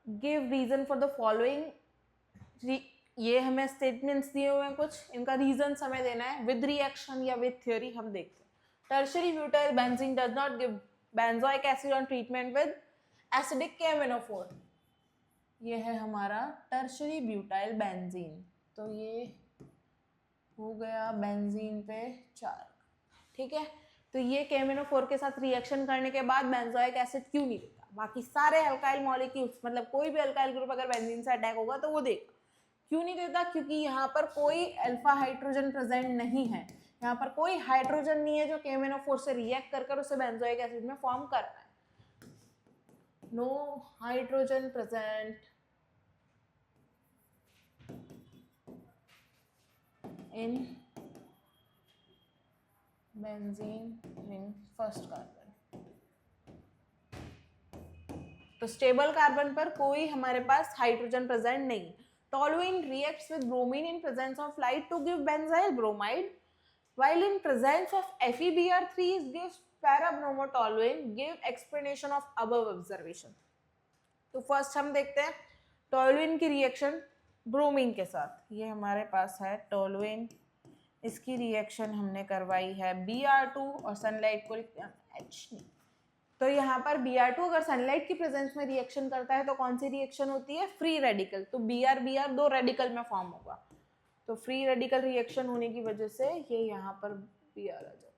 Give reason for the following. ये हमें स्टेटमेंट्स दिए हुए हैं कुछ, इनका रीजन हमें देना है विद रिएक्शन या विद थ्योरी, हम देखते हैं। Tertiary butyl benzene does not give benzoic acid on treatment with acidic KMnO4। ये है हमारा टर्शरी ब्यूटाइल बेंजीन, तो ये हो गया बेंजीन पे 4, ठीक है। तो ये KMnO4 के साथ रिएक्शन करने के बाद बेंजोइक एसिड क्यों नहीं देता? बाकी सारे अल्काइल मॉलिक्यूल्स, मतलब कोई भी अल्काइल ग्रुप अगर बेंजीन से अटैक होगा तो वो देगा। क्यों नहीं देता? क्योंकि यहाँ पर कोई अल्फा हाइड्रोजन प्रेजेंट नहीं है, यहाँ पर कोई हाइड्रोजन नहीं है जो KMnO4 से रिएक्ट कर उसे बेंजोइक एसिड में फॉर्म कर रहा है। No hydrogen present in benzene ring first carbon। तो स्टेबल कार्बन पर कोई हमारे पास हाइड्रोजन प्रेजेंट नहीं। Toluene reacts with bromine in presence of light to give benzyl bromide, while in presence of FeBr3 gives para-bromotoluene। give explanation of above observation। तो फर्स्ट हम देखते हैं टॉलुइन की रिएक्शन ब्रोमीन के साथ। ये हमारे पास है टॉलुइन, इसकी रिएक्शन हमने करवाई है Br2 और सनलाइट को लिखते हैं H। तो यहाँ पर Br2 अगर सनलाइट की प्रेजेंस में रिएक्शन करता है तो कौन सी रिएक्शन होती है? Free radical. तो Br दो रेडिकल में फॉर्म होगा, तो फ्री रेडिकल रिएक्शन होने की वजह से ये यहाँ पर Br आ जाता है,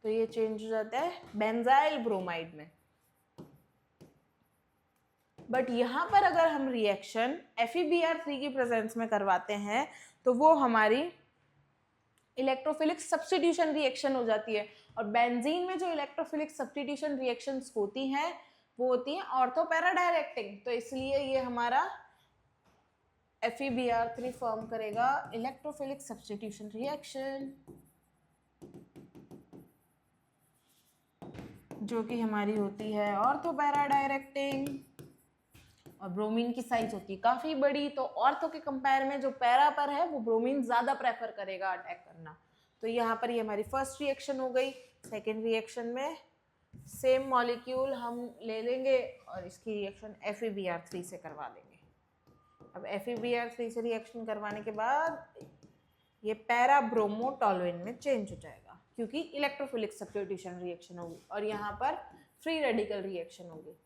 तो ये चेंज हो जाता है बेंजाइल ब्रोमाइड में। बट यहाँ पर अगर हम रिएक्शन FeBr3 की प्रेजेंस में करवाते हैं तो वो हमारी इलेक्ट्रोफिलिक सब्स्टिट्यूशन रिएक्शन हो जाती है। और बेंजीन में जो इलेक्ट्रोफिलिक सब्स्टिट्यूशन रिएक्शंस होती हैं वो होती हैं ऑर्थो पैरा डायरेक्टिंग, तो इसलिए ये हमारा FeBr3 फॉर्म करेगा इलेक्ट्रोफिलिक सब्स्टिट्यूशन रिएक्शन, जो कि हमारी होती है ऑर्थो पैरा डायरेक्टिंग। और ब्रोमीन की साइज होती है काफ़ी बड़ी, तो ऑर्थो के कंपेयर में जो पैरा पर है वो ब्रोमीन ज़्यादा प्रेफर करेगा अटैक करना। तो यहाँ पर ये हमारी फर्स्ट रिएक्शन हो गई। सेकेंड रिएक्शन में सेम मॉलिक्यूल हम ले लेंगे और इसकी रिएक्शन FeBr3 से करवा देंगे। अब FeBr3 से रिएक्शन करवाने के बाद ये पैरा ब्रोमोटॉलुइन में चेंज हो जाएगा, क्योंकि इलेक्ट्रोफिलिक सब्स्टिट्यूशन रिएक्शन होगी और यहाँ पर फ्री रेडिकल रिएक्शन होगी।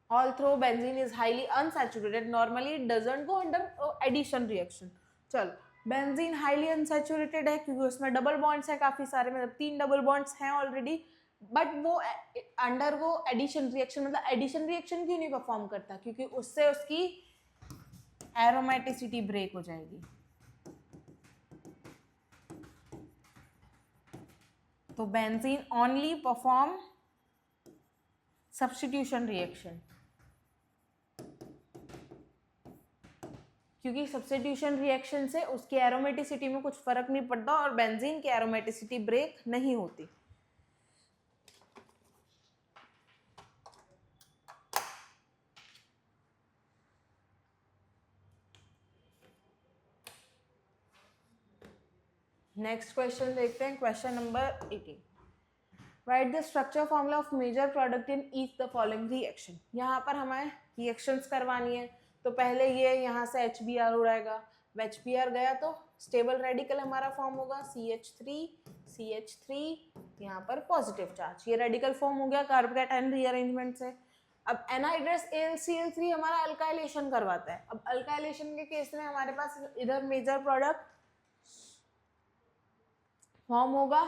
Although benzene is highly unsaturated, normally it doesn't go under addition reaction। चलो, बेंजीन हाईली अनसैचुरेटेड है क्योंकि उसमें डबल बॉन्ड्स हैं काफ़ी सारे, मतलब 3 डबल बॉन्ड्स हैं ऑलरेडी, बट वो अंडर वो एडिशन रिएक्शन, मतलब एडिशन रिएक्शन क्यों नहीं परफॉर्म करता? क्योंकि उससे उसकी एरोमेटिसिटी ब्रेक हो जाएगी। तो benzene only perform substitution reaction, क्योंकि सब्स्टिट्यूशन रिएक्शन से उसकी एरोमेटिसिटी में कुछ फर्क नहीं पड़ता और बेंजीन की एरोमेटिसिटी ब्रेक नहीं होती। नेक्स्ट क्वेश्चन देखते हैं, question number 18। Write the structure formula of major product in each the following reaction. यहाँ पर हमें रिएक्शंस करवानी है, तो पहले ये यहाँ से HBr उड़ाएगा, HBr गया तो स्टेबल रेडिकल हमारा फॉर्म होगा CH3, यहाँ पर पॉजिटिव चार्ज, ये रेडिकल फॉर्म हो गया कार्बोकैटायन रीअरेंजमेंट से। अब एनहाइड्रस AlCl3 हमारा अल्काइलेशन करवाता है। अब अल्काइलेशन के केस में हमारे पास इधर मेजर प्रोडक्ट फॉर्म होगा,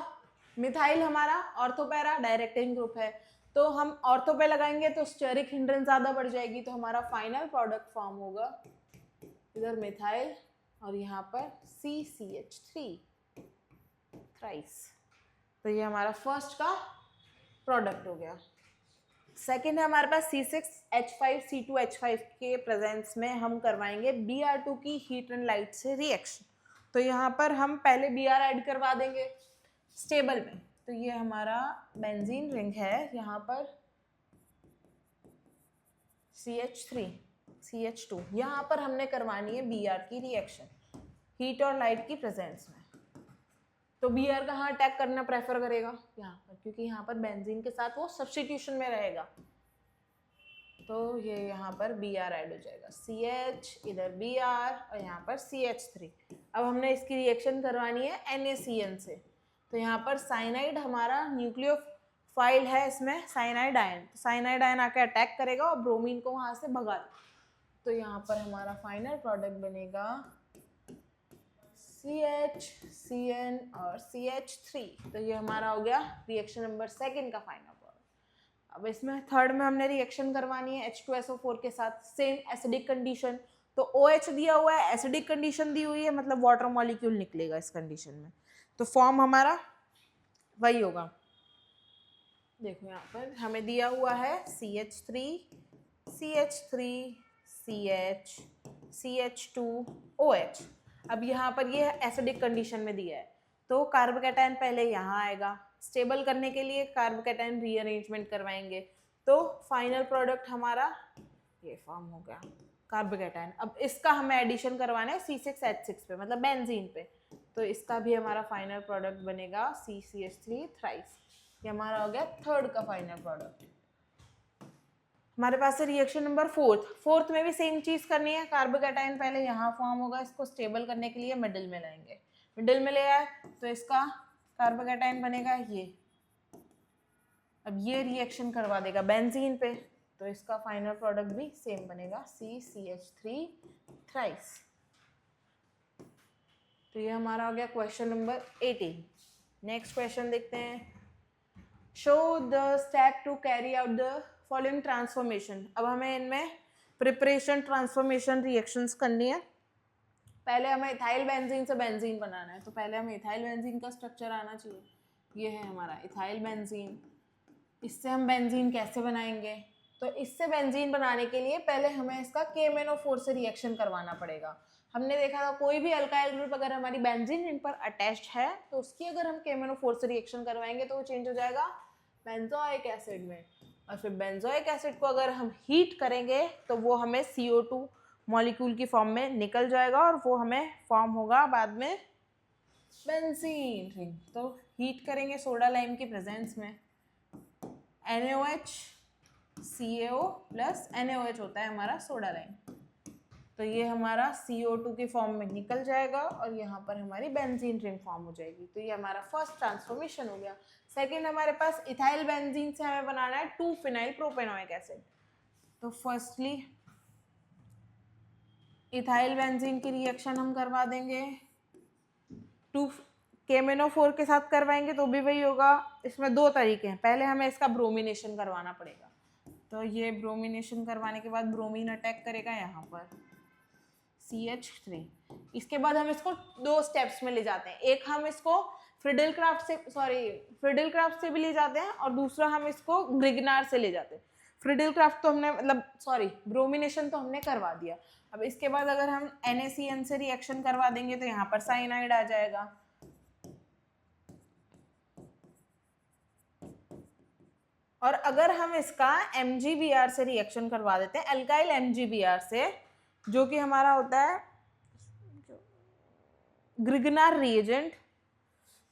मिथाइल हमारा ऑर्थो पैरा डायरेक्टिंग ग्रुप है, तो हम ऑर्थो पे लगाएंगे तो स्टेरिक हिंड्रेंस ज़्यादा बढ़ जाएगी, तो हमारा फाइनल प्रोडक्ट फॉर्म होगा इधर मिथाइल और यहाँ पर CCH3 थ्राइस। तो ये हमारा फर्स्ट का प्रोडक्ट हो गया। सेकेंड है हमारे पास C6H5C2H5 के प्रेजेंस में हम करवाएंगे Br2 की हीट एंड लाइट से रिएक्शन। तो यहाँ पर हम पहले Br ऐड करवा देंगे स्टेबल में। तो ये हमारा बेंजीन रिंग है, यहाँ पर CH3 CH2, यहाँ पर हमने करवानी है Br की रिएक्शन हीट और लाइट की प्रेजेंस में। तो Br कहाँ अटैक करना प्रेफर करेगा? यहाँ पर, क्योंकि यहाँ पर बेंजीन के साथ वो सब्स्टिट्यूशन में रहेगा। तो ये यहाँ पर Br ऐड हो जाएगा, CH इधर Br और यहाँ पर CH3। अब हमने इसकी रिएक्शन करवानी है NaCN से। तो यहाँ पर साइनाइड हमारा न्यूक्लियोफाइल है, इसमें साइनाइड आयन, साइनाइड आयन आके अटैक करेगा और ब्रोमीन को वहाँ से भगा देगा। तो यहाँ पर हमारा फाइनल प्रोडक्ट बनेगा CH CN और CH3। तो ये हमारा हो गया रिएक्शन नंबर सेकंड का फाइनल प्रोडक्ट। अब इसमें थर्ड में हमने रिएक्शन करवानी है H2SO4 के साथ, सेम एसिडिक कंडीशन। तो OH दिया हुआ है, एसिडिक कंडीशन दी हुई है, मतलब वाटर मॉलिक्यूल निकलेगा इस कंडीशन में। तो फॉर्म हमारा वही होगा। देखो यहाँ पर हमें दिया हुआ है CH3 CH3 CH CH2 OH। अब यहाँ पर ये एसिडिक कंडीशन में दिया है, तो कार्बोकैटायन पहले यहाँ आएगा। स्टेबल करने के लिए कार्बोकैटायन रीअरेंजमेंट करवाएंगे। तो फाइनल प्रोडक्ट हमारा ये फॉर्म हो गया कार्बोकैटायन। अब इसका हमें एडिशन करवाना है C6H6 पे, मतलब बेंजीन पे। तो इसका भी हमारा फाइनल प्रोडक्ट बनेगा CCH3 थ्राइस। ये हमारा हो गया थर्ड का फाइनल प्रोडक्ट। हमारे पास है रिएक्शन नंबर फोर्थ में भी सेम चीज करनी है। कार्बोकैटायन पहले यहाँ फॉर्म होगा, इसको स्टेबल करने के लिए मिडिल में लाएंगे। मिडिल में ले आए तो इसका कार्बोकैटायन बनेगा ये। अब ये रिएक्शन करवा देगा बेंजीन पे, तो इसका फाइनल प्रोडक्ट भी सेम बनेगा CCH3 थ्राइस। तो ये हमारा हो गया क्वेश्चन नंबर 18। नेक्स्ट क्वेश्चन देखते हैं। Show the step to carry out the following transformation. अब हमें इनमें प्रिपरेशन ट्रांसफॉर्मेशन रिएक्शंस करनी है। पहले हमें इथाइल बेंजीन से बेंजीन बनाना है। तो पहले हमें इथाइल बेंजीन का स्ट्रक्चर आना चाहिए। ये है हमारा इथाइल बेंजीन। इससे हम बेंजीन कैसे बनाएंगे? तो इससे बेंजीन बनाने के लिए पहले हमें इसका KMnO4 से रिएक्शन करवाना पड़ेगा। हमने देखा था कोई भी अल्काइल ग्रुप अगर हमारी बेंजीन रिंग पर अटैच्ड है तो उसकी अगर हम KMnO4 से रिएक्शन करवाएंगे तो वो चेंज हो जाएगा बेंजोइक एसिड में। और फिर बेंजोइक एसिड को अगर हम हीट करेंगे तो वो हमें CO2 मॉलिक्यूल की फॉर्म में निकल जाएगा और वो हमें फॉर्म होगा बाद में बेंजीन रिंग। तो हीट करेंगे सोडा लाइम की प्रेजेंस में, NaOH CaO प्लस NaOH होता है हमारा सोडा लाइम। तो ये हमारा CO2 की फॉर्म में निकल जाएगा और यहाँ पर हमारी बेंजीन रिंग फॉर्म हो जाएगी। तो ये हमारा फर्स्ट ट्रांसफॉर्मेशन हो गया। सेकेंड हमारे पास इथाइल बेंजीन से हमें बनाना है 2-फिनाइल प्रोपेनोइक एसिड। तो फर्स्टली इथाइल बेंजीन की रिएक्शन हम करवा देंगे, 2 KMnO4 के साथ करवाएंगे तो भी वही होगा। इसमें दो तरीके हैं। पहले हमें इसका ब्रोमिनेशन करवाना पड़ेगा। तो ये ब्रोमिनेशन करवाने के बाद ब्रोमीन अटैक करेगा यहाँ पर CH3। इसके बाद हम इसको दो स्टेप्स में ले जाते हैं। एक हम इसको फ्रिडलक्राफ्ट से भी ले जाते हैं और दूसरा हम इसको ग्रिगनार से ले जाते हैं। फ्रिडलक्राफ्ट तो हमने ब्रोमिनेशन तो हमने करवा दिया। अब इसके बाद अगर हम NaCN से रिएक्शन करवा देंगे तो यहाँ पर साइनाइड आ जाएगा। और अगर हम इसका MgBr से रिएक्शन करवा देते हैं, अल्काइल MgBr से, जो कि हमारा होता है ग्रिगनार रिएजेंट,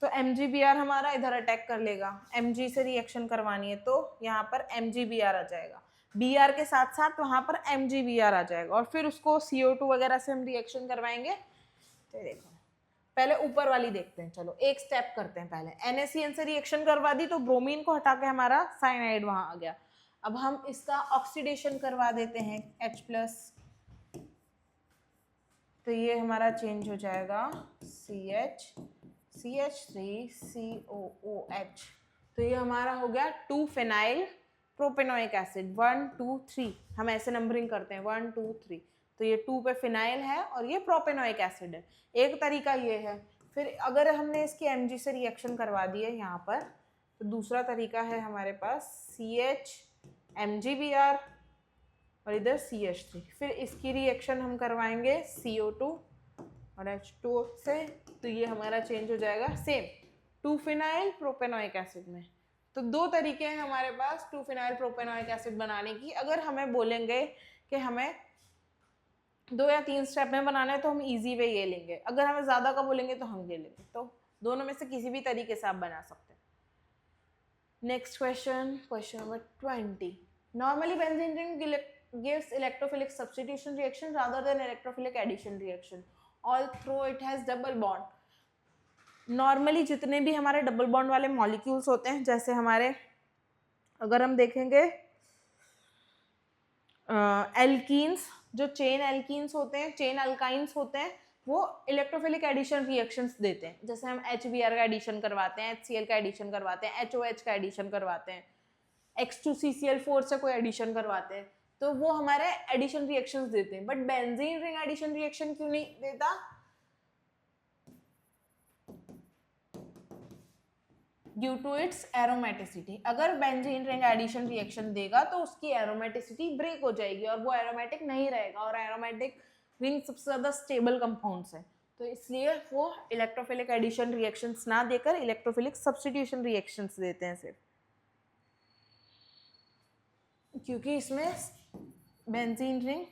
तो MgBr हमारा इधर अटैक कर लेगा। Mg से रिएक्शन करवानी है तो यहाँ पर MgBr आ जाएगा, Br के साथ साथ वहाँ पर MgBr आ जाएगा और फिर उसको CO2 वगैरह से हम रिएक्शन करवाएंगे। तो देखो पहले ऊपर वाली देखते हैं। चलो एक स्टेप करते हैं। पहले NaCN से रिएक्शन करवा दी तो ब्रोमीन को हटा के हमारा साइनाइड वहाँ आ गया। अब हम इसका ऑक्सीडेशन करवा देते हैं H+, तो ये हमारा चेंज हो जाएगा CH3COOH। तो ये हमारा हो गया 2-फिनाइल प्रोपेनोइक एसिड, 1 2 3। हम ऐसे नंबरिंग करते हैं 1 2 3। तो ये 2 पे फिनाइल है और ये प्रोपेनोइक एसिड है। एक तरीका ये है। फिर अगर हमने इसकी Mg से रिएक्शन करवा दी है यहाँ पर, तो दूसरा तरीका है हमारे पास CH MgBr और इधर CH3। फिर इसकी रिएक्शन हम करवाएंगे CO2 और H2O से, तो ये हमारा चेंज हो जाएगा सेम 2 फिनाइल प्रोपेनोइक एसिड में। तो 2 तरीके हैं हमारे पास 2 फिनाइल प्रोपेनोइक एसिड बनाने की। अगर हमें बोलेंगे कि हमें 2 या 3 स्टेप में बनाना है तो हम इजी वे ये लेंगे, अगर हमें ज़्यादा का बोलेंगे तो हम ये लेंगे। तो दोनों में से किसी भी तरीके से आप बना सकते हैं। Next question, question number 20। Normally benzene ring gives electrophilic substitution reaction rather than electrophilic addition reaction although it has double bond. Normally जितने भी हमारे डबल बॉन्ड वाले मॉलिक्यूल्स होते हैं, जैसे हमारे अगर हम देखेंगे एल्कीन्स, जो चेन एल्कीन्स होते हैं, चेन अल्काइंस होते हैं, वो इलेक्ट्रोफिलिक एडिशन रिएक्शंस देते हैं। जैसे हम HBr का एडिशन करवाते हैं, HCl का एडिशन करवाते हैं, HOH का एडिशन करवाते हैं, X2CCl4 से कोई एडिशन करवाते हैं, तो वो हमारे एडिशन रिएक्शंस देते हैं। But benzene ring addition reaction क्यों नहीं देता? Due to its aromaticity. अगर बेंजीन रिंग एडिशन रिएक्शन देगा तो उसकी एरोमेटिसिटी ब्रेक हो जाएगी और वो एरोमेटिक नहीं रहेगा, और एरोमेटिक रिंग सबसे ज़्यादा स्टेबल कंपाउंड्स हैं, तो इसलिए वो इलेक्ट्रोफिलिक एडिशन रिएक्शंस ना देकर इलेक्ट्रोफिलिक सब्स्टिट्यूशन रिएक्शंस देते हैं सिर्फ, क्योंकि इसमें benzene ring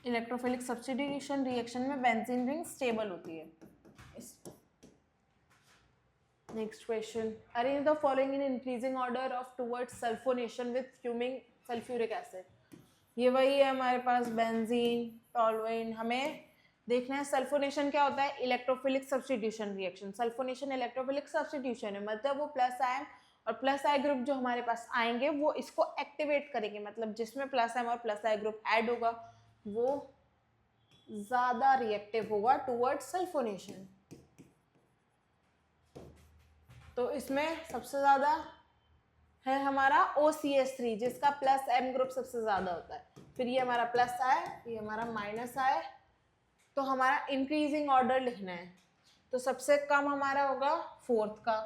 electrophilic substitution reaction में बेंजीन रिंग स्टेबल होती है। Next question, arrange the following in increasing order of towards sulphonation with fuming sulphuric acid. ये वही है हमारे पास बेंजीन, टॉलुइन। हमें देखना है सल्फोनेशन क्या होता है, electrophilic substitution reaction. Sulphonation electrophilic substitution है, मतलब वो प्लस आयन और प्लस आई ग्रुप जो हमारे पास आएंगे वो इसको एक्टिवेट करेंगे, मतलब जिसमें प्लस आयन और प्लस आई ग्रुप ऐड होगा वो ज्यादा रिएक्टिव होगा टुवर्ड्स सल्फोनेशन। तो इसमें सबसे ज्यादा है हमारा OCH3 जिसका प्लस M ग्रुप सबसे ज्यादा होता है। फिर ये हमारा प्लस आए, ये हमारा माइनस आए, तो हमारा इंक्रीजिंग ऑर्डर लिखना है। तो सबसे कम हमारा होगा 4th का,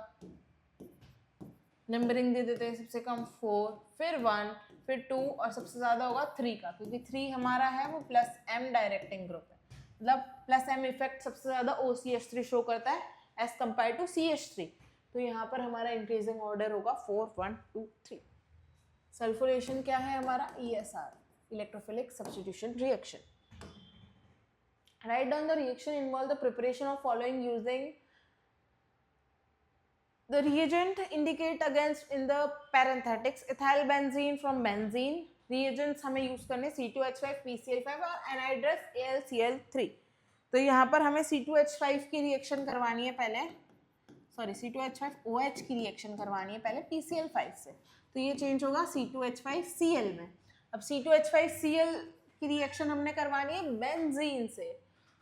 नंबरिंग दे देते हैं, सबसे कम 4, फिर 1, फिर 2 और सबसे ज़्यादा होगा 3 का, क्योंकि 3 हमारा है वो प्लस M डायरेक्टिंग ग्रुप है, मतलब प्लस M इफेक्ट सबसे ज़्यादा OCH3 शो करता है एज कम्पेयर टू CH3। तो यहाँ पर हमारा इंक्रीजिंग ऑर्डर होगा 4, 1, 2, 3। सल्फोनेशन क्या है हमारा, ESR, electrophilic substitution reaction. Write down the reaction involve the preparation of following using the reagent indicate against in the parenthetics ethyl benzene from benzene। reagents हमें यूज करने C2H5 PCl5 और anhydrous AlCl3। तो यहाँ पर हमें C2H5 की रिएक्शन करवानी है पहले, सॉरी C2H5OH की रिएक्शन करवानी है पहले PCl5 से, तो ये चेंज होगा C2H5Cl में। अब C2H5Cl की रिएक्शन हमने करवानी है बेंजीन से,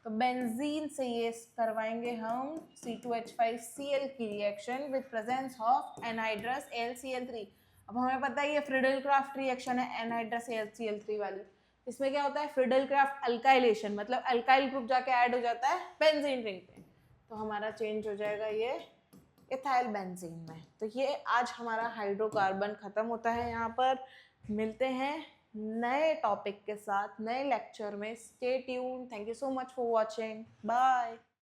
तो बेंजीन से ये करवाएंगे हम C2H5Cl की reaction with presence of anhydrous AlCl3। अब हमें पता है ये फ्रिडल क्राफ्ट रिएक्शन है एनहाइड्रस AlCl3 वाली। इसमें क्या होता है, फ्रिडल क्राफ्ट अल्काइलेशन, मतलब अल्काइल ग्रुप जाके ऐड हो जाता है बेंजीन रिंग पे, तो हमारा चेंज हो जाएगा ये इथाइल बेंजीन में। तो ये आज हमारा हाइड्रोकार्बन खत्म होता है। यहाँ पर मिलते हैं नए टॉपिक के साथ नए लेक्चर में। Stay tune. Thank you so much for watching. Bye.